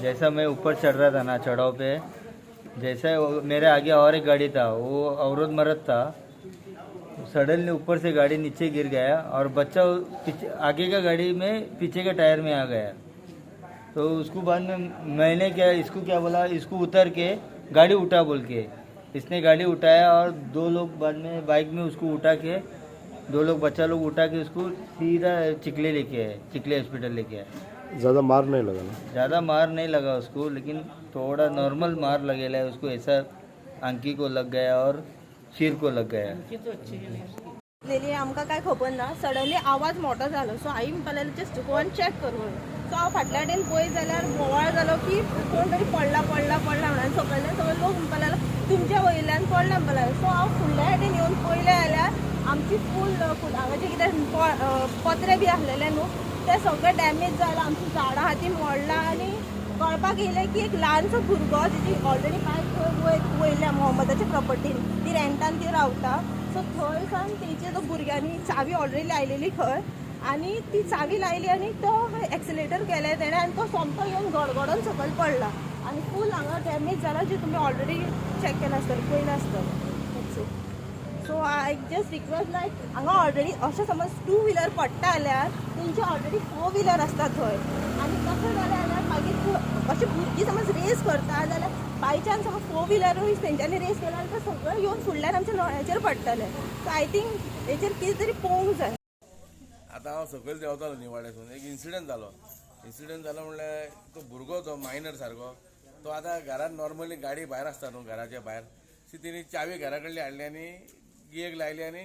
जैसा मैं ऊपर चढ़ रहा था ना चढ़ाव पे, जैसा मेरे आगे और एक गाड़ी था, वो अवरोध मरद था। सडनली ऊपर से गाड़ी नीचे गिर गया और बच्चा पीछे आगे का गाड़ी में पीछे के टायर में आ गया। तो उसको बाद में मैंने क्या इसको क्या बोला, इसको उतर के गाड़ी उठा बोल के इसने गाड़ी उठाया और दो लोग बाद में बाइक में उसको उठा के, दो लोग बच्चा लोग उठा के उसको सीधा चिखले लेके आए, चिखले हॉस्पिटल लेके आए। ज़्यादा मार नहीं लगा ना? ज़्यादा मार नहीं लगा उसको, लेकिन थोड़ा नॉर्मल मार लगेला है उसको, ऐसा आंखी को लग गया और सिर को लग गया। लेली आमकां काय खबर ना, सडनली आवाज मोठो जालो, सो आई म्हणपाक जस्ट गो एंड चॅक कर म्हणून. सो हांव फाटल्या वटेन पळयत जाल्यार बोवाळ जालो की कोण तरी पडला पडला पडला म्हणून सगळे लोक म्हणपाक लागले तुमच्या वयल्यान पडला म्हणपाक लागले. सो हांव फुडल्या वटेन येवन पळयलें जाल्यार आमची फूल हांगा जे कितें पत्रे बी आसलेले न्हू ते सगळे डॅमेज जालां, आमची झाडां हाती मोडला आनी कळपाक येयलें की एक ल्हानसो भुरगो तेजी ऑलरेडी बायक वयल्या मोहम्मदाच्या प्रॉपर्टीन, ती रेंटान ती रावता. सो थंय सावन तेजे तो भुरग्यांनी चावी ऑलरेडी लायलेली खंय आनी ती चावी लायली आनी तो एक्सिलेटर केलें तेणें आनी तो सोमतो येवन गडगडोन सकयल पडला आनी फूल हांगा डॅमेज जाला जे तुमी ऑलरेडी चॅक केला आसतलें पयलें आसतलें. सो आय जस्ट रिक्वेस्ट लायक हांगा ऑलरेडी अशें समज 2 व्हिलर पडटा जाल्यार तेंचे ऑलरेडी 4 व्हिलर आसता थंय आनी तशें जालें जाल्यार मागीर अशें भुरगीं समज रेस करता जाल्यार बाय चान्स समज 4 व्हिलरूय तेंच्यांनी रेस केला जाल्यार सगळें येवन फुडल्यान आमच्या दोळ्याचेर पडटलें. सो आय थिंक हेचेर कितें तरी पळोवंक जाय. आतां हांव सकयल देंवतालो निवाड्यासून, एक इन्सिडंट जालो म्हणल्यार तो भुरगो तो मायनर सारको तो आतां घरांत नॉर्मली गाडी भायर आसता न्हू, घराच्या भायर तेणी चावी घरा कडली हाडली आनी गियेक लायली आनी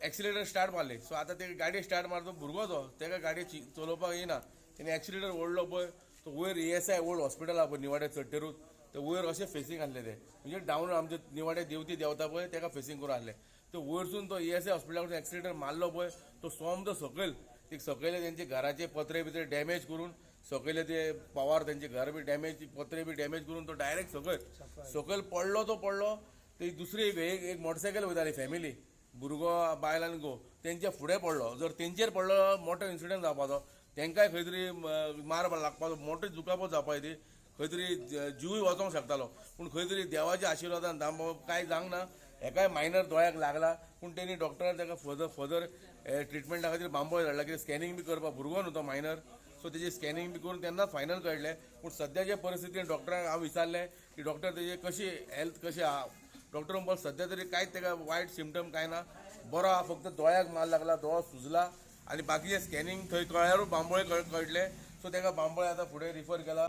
एक्सिलेटर स्टार्ट मारली. सो आतां ते गाडी स्टार्ट मारता भुरगो तो तेका गाडी चलोवपाक येना, तेणी एक्सिलेटर ओडलो पळय तो वयर ESI ओल्ड हॉस्पिटल आहा पळय निवाड्या चडटेरूच ते वयर अशें फेसिंग आसले ते, म्हणजे डावन आमचे निवाड्या देवती देवता पळय तेका फेसिंग करून आसले. तो वयरसून तो ESI हॉस्पिटलाकडून एक्सिलेटर मारलो पळय तो सोमतो सकयल सकयले तेंचे घराचे पत्रे बित्रे डॅमेज करून, सकयले ते पवार तेंचे घर बी डॅमेज, पत्रे बी डॅमेज करून तो डायरेक्ट सकयल पडलो. तो पडलो ते दुसरी एक मोटरसायकल वयताली फॅमिली, भुरगो बायल आनी घोव, तेंच्या फुडें पडलो. जर तेंचेर पडलो मोठो इन्सिडंट जावपाचो, तेंकाय खंय तरी मार लागपाचो, मोठो दुखापत जावपाची ती, खंय तरी जीवय वचोंक शकतालो. पूण खंय तरी देवाच्या आशिर्वादान कांय जावंक ना. एकाय मायनर दोळ्याक लागला, पूण तेणी डॉक्टरान ताका फर्दर ट्रिटमेंटा खातीर बांबोळे धाडला, कितें स्कॅनिंग बी करपाक. भुरगो न्हू तो मायनर, सो तेजी स्कॅनिंग बी करून तेन्ना फायनल कळटलें. पूण सद्याचे परिस्थितीन डॉक्टरांक हांव विचारलें की डॉक्टर तेजी कशी हेल्थ कशी आहा. डॉक्टर म्हणपाक सद्या तरी कांयच ताका वायट सिमटम कांय ना, बरो आहा, फक्त दोळ्याक मार लागला, दोळो सुजला आनी बाकीचे स्कॅनिंग थंय कळ्ळ्यारूच बांबोळे कळटले. सो ताका बांबोळे आतां फुडें रिफर केला.